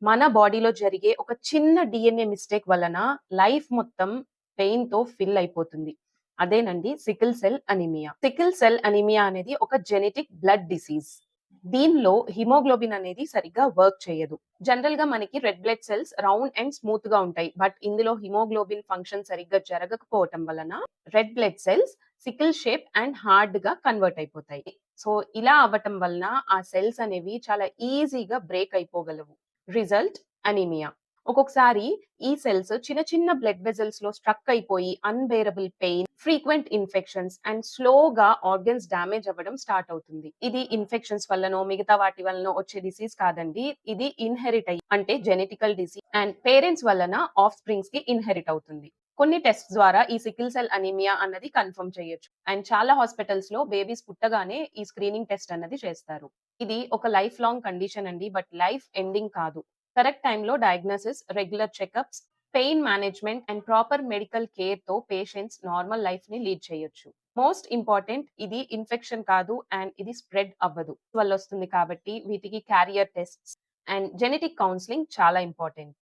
మన బాడీలో జరిగే ఒక చిన్న డీఎన్ఏ మిస్టేక్ వలన లైఫ్ మొత్తం పెయిన్‌తో ఫిల్ అయిపోతుంది. అదేనండి sickle cell anaemia. Sickle cell anaemia అనేది ఒక జెనెటిక్ బ్లడ్ డిసీజ్. దీనిలో హిమోగ్లోబిన్ అనేది సరిగ్గా వర్క్ చేయదు. జనరల్‌గా మనకి red blood cells round and స్మూత్‌గా ఉంటాయి. బట్ ఇందులో హిమోగ్లోబిన్ ఫంక్షన్ సరిగ్గా జరగకపోవటం వలన red blood cells sickle shape and హార్డ్‌గా కన్వర్ట్ అయిపోతాయి. సో, ఇలా అవ్వటం వలన ఆ సెల్స్ అనేవి చాలా ఈజీగా బ్రేక్ అయిపోగలవు. Result anaemia. ఒక్కొక్కసారి ఈ సెల్స్ చిన్న చిన్న బ్లడ్ వెసల్స్ లో స్ట్రక్ అయిపోయి unbearable pain, frequent infections and స్లోగా ఆర్గన్స్ డ్యామేజ్ అవ్వడం స్టార్ట్ అవుతుంది. ఇది ఇన్ఫెక్షన్స్ వల్లనో మిగతా వాటి వల్లనో వచ్చే డిసీజ్ కాదండి. ఇది ఇన్హెరిట్ అయ్యి అంటే జెనెటికల్ డిసీజ్ అండ్ పేరెంట్స్ వలన ఆఫ్ స్ప్రింగ్స్ కి ఇన్హెరిట్ అవుతుంది. కొన్ని టెస్ట్ ద్వారా ఈ సికిల్ సెల్ అనీమియా అన్నది కన్ఫర్మ్ చేయొచ్చు. అండ్ చాలా హాస్పిటల్స్ లో బేబీస్ పుట్టగానే ఈ స్క్రీనింగ్ టెస్ట్ అన్నది చేస్తారు. ఇది ఒక లైఫ్ లాంగ్ కండిషన్ అండి. బట్ లైఫ్ ఎండింగ్ కాదు. కరెక్ట్ టైంలో diagnosis, regular checkups, pain management and proper medical care తో పేషెంట్స్ నార్మల్ లైఫ్ ని లీడ్ చేయొచ్చు. మోస్ట్ ఇంపార్టెంట్ ఇది ఇన్ఫెక్షన్ కాదు అండ్ ఇది స్ప్రెడ్ అవ్వదు వల్ల వస్తుంది కాబట్టి వీటికి carrier tests and genetic counselling చాలా ఇంపార్టెంట్.